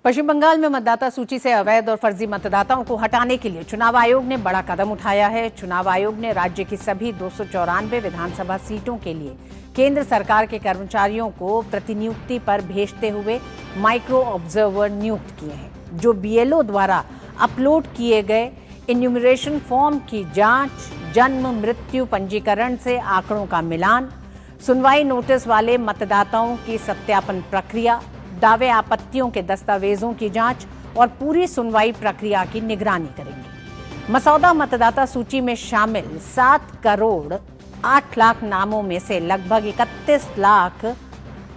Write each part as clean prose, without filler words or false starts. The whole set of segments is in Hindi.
पश्चिम बंगाल में मतदाता सूची से अवैध और फर्जी मतदाताओं को हटाने के लिए चुनाव आयोग ने बड़ा कदम उठाया है। चुनाव आयोग ने राज्य की सभी 294 विधानसभा सीटों के लिए केंद्र सरकार के कर्मचारियों को प्रतिनियुक्ति पर भेजते हुए माइक्रो ऑब्जर्वर नियुक्त किए हैं, जो बीएलओ द्वारा अपलोड किए गए इन्यूमरेशन फॉर्म की जांच, जन्म मृत्यु पंजीकरण से आंकड़ों का मिलान, सुनवाई नोटिस वाले मतदाताओं की सत्यापन प्रक्रिया, दावे आपत्तियों के दस्तावेजों की जांच और पूरी सुनवाई प्रक्रिया की निगरानी करेंगे। मसौदा मतदाता सूची में शामिल 7 करोड़ 8 लाख नामों में से लगभग 31 लाख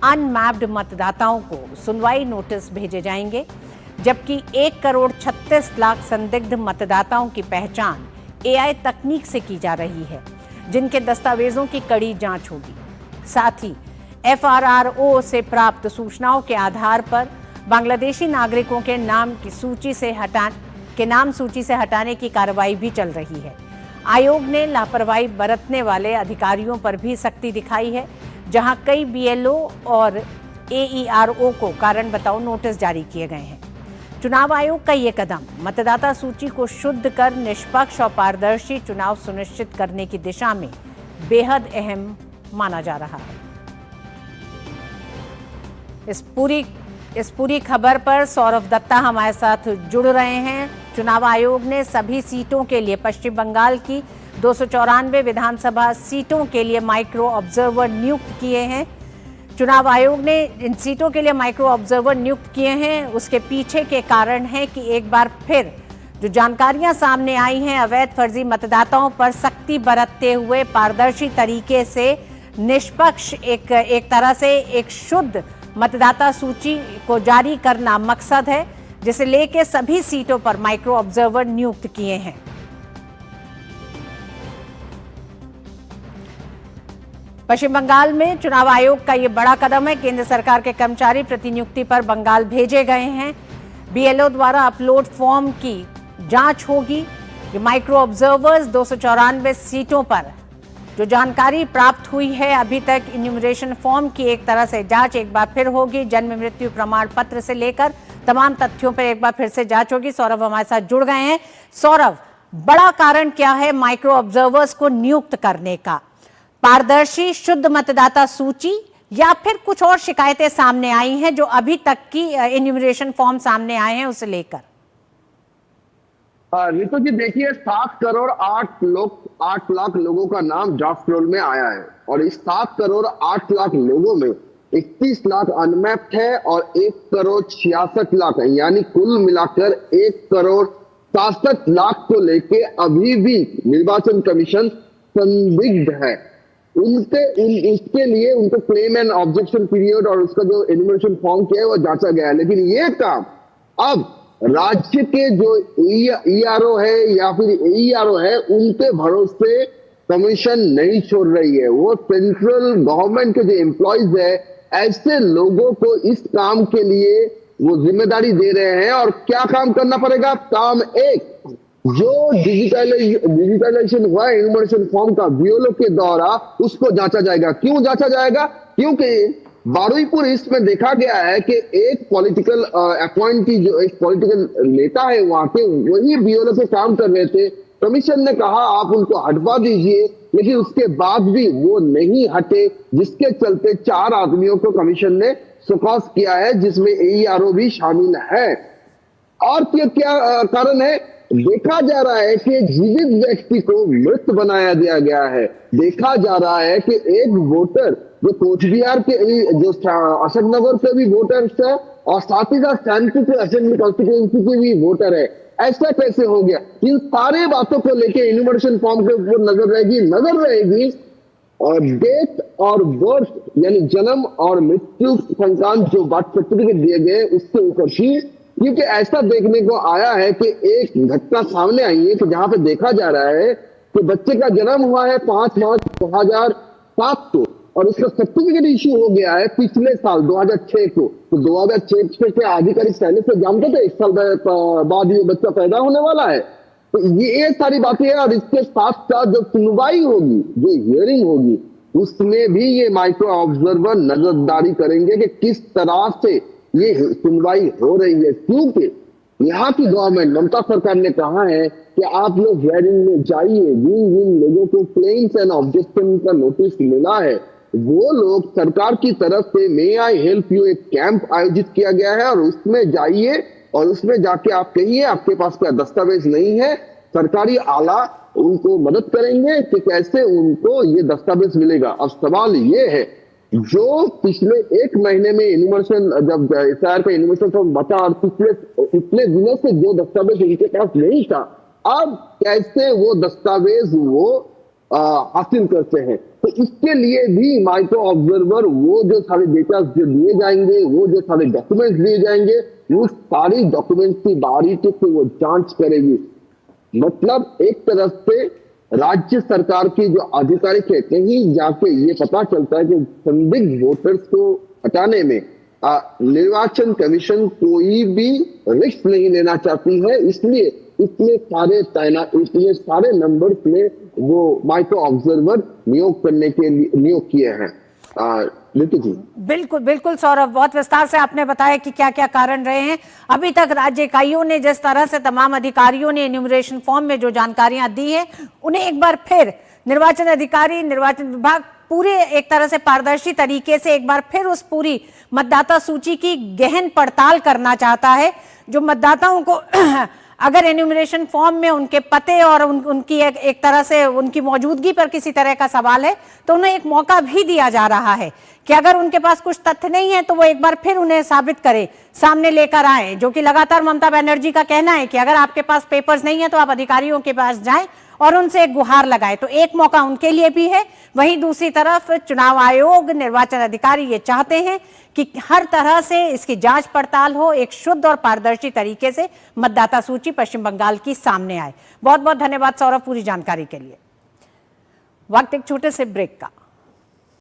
अनमैप्ड मतदाताओं को सुनवाई नोटिस भेजे जाएंगे, जबकि 1 करोड़ 36 लाख संदिग्ध मतदाताओं की पहचान एआई तकनीक से की जा रही है, जिनके दस्तावेजों की कड़ी जांच होगी। साथ ही एफआरआरओ से प्राप्त सूचनाओं के आधार पर बांग्लादेशी नागरिकों के नाम सूची से हटाने की कार्रवाई भी चल रही है। आयोग ने लापरवाही बरतने वाले अधिकारियों पर भी सख्ती दिखाई है, जहां कई बीएलओ और एईआरओ को कारण बताओ नोटिस जारी किए गए हैं। चुनाव आयोग का ये कदम मतदाता सूची को शुद्ध कर निष्पक्ष और पारदर्शी चुनाव सुनिश्चित करने की दिशा में बेहद अहम माना जा रहा है। इस पूरी खबर पर सौरभ दत्ता हमारे साथ जुड़ रहे हैं। चुनाव आयोग ने सभी सीटों के लिए पश्चिम बंगाल की 294 विधानसभा सीटों के लिए माइक्रो ऑब्जर्वर नियुक्त किए हैं। चुनाव आयोग ने इन सीटों के लिए माइक्रो ऑब्जर्वर नियुक्त किए हैं, उसके पीछे के कारण है कि एक बार फिर जो जानकारियां सामने आई हैं, अवैध फर्जी मतदाताओं पर सख्ती बरतते हुए पारदर्शी तरीके से निष्पक्ष एक तरह से एक शुद्ध मतदाता सूची को जारी करना मकसद है, जिसे लेके सभी सीटों पर माइक्रो ऑब्जर्वर नियुक्त किए हैं। पश्चिम बंगाल में चुनाव आयोग का यह बड़ा कदम है। केंद्र सरकार के कर्मचारी प्रतिनियुक्ति पर बंगाल भेजे गए हैं। बीएलओ द्वारा अपलोड फॉर्म की जांच होगी। माइक्रो ऑब्जर्वर्स 294 सीटों पर जो जानकारी प्राप्त हुई है अभी तक, इन्यूमरेशन फॉर्म की एक तरह से जांच एक बार फिर होगी। जन्म मृत्यु प्रमाण पत्र से लेकर तमाम तथ्यों पर एक बार फिर से जांच होगी। सौरभ हमारे साथ जुड़ गए हैं। सौरभ, बड़ा कारण क्या है माइक्रो ऑब्जर्वर्स को नियुक्त करने का? पारदर्शी शुद्ध मतदाता सूची या फिर कुछ और शिकायतें सामने आई हैं जो अभी तक की इन्यूमरेशन फॉर्म सामने आए हैं उसे लेकर? रितु जी, देखिए 7 करोड़ 8 लाख लोगों का नाम ड्राफ्ट रोल में आया है और इस 7 करोड़ 8 लाख लोगों में 31 लाख अनमैप्ड है और 1 करोड़ 66 लाख है, यानी कुल मिलाकर 1 करोड़ 66 लाख को लेके अभी भी निर्वाचन कमीशन संदिग्ध है। उसके लिए उनको क्लेम एंड ऑब्जेक्शन पीरियड और उसका जो एन्यूमरेशन फॉर्म किया है वो जांचा गया है, लेकिन ये काम अब राज्य के जो ईआरओ है या फिर एईआरओ है उनके भरोसे कमीशन नहीं छोड़ रही है। वो सेंट्रल गवर्नमेंट के जो एम्प्लॉइज है, ऐसे लोगों को इस काम के लिए वो जिम्मेदारी दे रहे हैं। और क्या काम करना पड़ेगा? काम एक, जो डिजिटलाइजेशन हुआ है इन्यूमरेशन फॉर्म का बीएलओ के द्वारा, उसको जांचा जाएगा। क्यों जांचा जाएगा? क्योंकि बारुईपुर ईस्ट में देखा गया है कि एक पॉलिटिकल अपॉइंटी जो एक पॉलिटिकल नेता है वहां के, वही बीएलओ पे काम कर रहे थे। कमीशन ने कहा आप उनको हटवा दीजिए, लेकिन उसके बाद भी वो नहीं हटे, जिसके चलते 4 आदमियों को कमीशन ने सुकॉस किया है, जिसमें एईआरओ भी शामिल है। और क्या कारण है? देखा जा रहा है कि जीवित व्यक्ति को मृत बनाया दिया गया है। देखा जा रहा है कि एक वोटर जो कोचबिहार के जो अशोकनगर के भी वोटर्स है और साथ ही साथ सैनपुर असेंबली कॉन्स्टिट्यूएंसी के भी वोटर है, ऐसा कैसे हो गया? इन सारे बातों को लेकर इन्यूमरेशन फॉर्म के ऊपर नजर रहेगी और डेट और बर्थ यानी जन्म और मृत्यु संक्रांत जो बर्थ सर्टिफिकेट दिए गए उसके ऊपर ही, क्योंकि ऐसा देखने को आया है कि एक घटना सामने आई है कि जहां पे देखा जा रहा है कि बच्चे का जन्म हुआ है 5 मार्च 2007 को और उसका सर्टिफिकेट इश्यू हो गया है पिछले साल 2006 को। तो 2006 के आधिकारिक पहले से जानते थे 1 साल बाद ये बच्चा पैदा होने वाला है। तो ये सारी बातें हैं और इसके साथ साथ जो सुनवाई होगी, जो हियरिंग होगी, उसमें भी ये माइक्रो ऑब्जर्वर नजरदारी करेंगे कि किस तरह से ये सुनवाई हो रही है, क्योंकि यहाँ की गवर्नमेंट ममता सरकार ने कहा है कि आप लोग हियरिंग में जाइए, जिन लोगों को क्लेम्स एंड ऑब्जेक्शन का नोटिस मिला है वो लोग सरकार की तरफ से मे आई हेल्प यू एक कैंप आयोजित किया गया है, और उसमें जाइए और उसमें जाके आप कहिए आपके पास क्या दस्तावेज नहीं है, सरकारी आला उनको मदद करेंगे कि कैसे उनको ये दस्तावेज मिलेगा। अब सवाल ये है, जो पिछले एक महीने में इन्फॉर्मेशन जब एसआईआर का इन्फॉर्मेशन फॉर्म बता और पिछले दिनों से जो दस्तावेज उनके पास नहीं था, अब कैसे वो दस्तावेज वो हासिल करते हैं। तो इसके लिए भी माइक्रो ऑब्जर्वर वो जो सारे डेटा जो दिए जाएंगे, वो जो सारे डॉक्यूमेंट्स दिए जाएंगे, वो सारी डॉक्यूमेंट्स की बारीकी से वो जांच करेगी। मतलब एक तरफ से राज्य सरकार की जो आधिकारिक है, कहीं जाके ये पता चलता है कि संदिग्ध वोटर्स को हटाने में निर्वाचन कमीशन कोई भी रिस्क नहीं लेना चाहती है, इसलिए इतने सारे नंबर्स में वो माइक्रो ऑब्जर्वर नियोग करने के लिए नियोग किए हैं। नीतू जी, बिल्कुल बिल्कुल सौरभ, बहुत विस्तार से आपने बताया कि क्या क्या कारण रहे हैं। अभी तक राज्य इकाइयों ने जिस तरह से तमाम अधिकारियों ने एन्यूमरेशन फॉर्म में जो जानकारियां दी हैं, उन्हें एक बार फिर निर्वाचन अधिकारी, निर्वाचन विभाग पूरे एक तरह से पारदर्शी तरीके से एक बार फिर उस पूरी मतदाता सूची की गहन पड़ताल करना चाहता है। जो मतदाताओं को अगर एन्यूमरेशन फॉर्म में उनके पते और उनकी एक तरह से उनकी मौजूदगी पर किसी तरह का सवाल है, तो उन्हें एक मौका भी दिया जा रहा है कि अगर उनके पास कुछ तथ्य नहीं है तो वो एक बार फिर उन्हें साबित करें, सामने लेकर आए। जो कि लगातार ममता बनर्जी का कहना है कि अगर आपके पास पेपर्स नहीं है तो आप अधिकारियों के पास जाएं और उनसे एक गुहार लगाएं। तो एक मौका उनके लिए भी है। वहीं दूसरी तरफ चुनाव आयोग, निर्वाचन अधिकारी ये चाहते हैं कि हर तरह से इसकी जांच पड़ताल हो, एक शुद्ध और पारदर्शी तरीके से मतदाता सूची पश्चिम बंगाल की सामने आए। बहुत बहुत धन्यवाद सौरभ पूरी जानकारी के लिए। वक्त एक छोटे से ब्रेक का।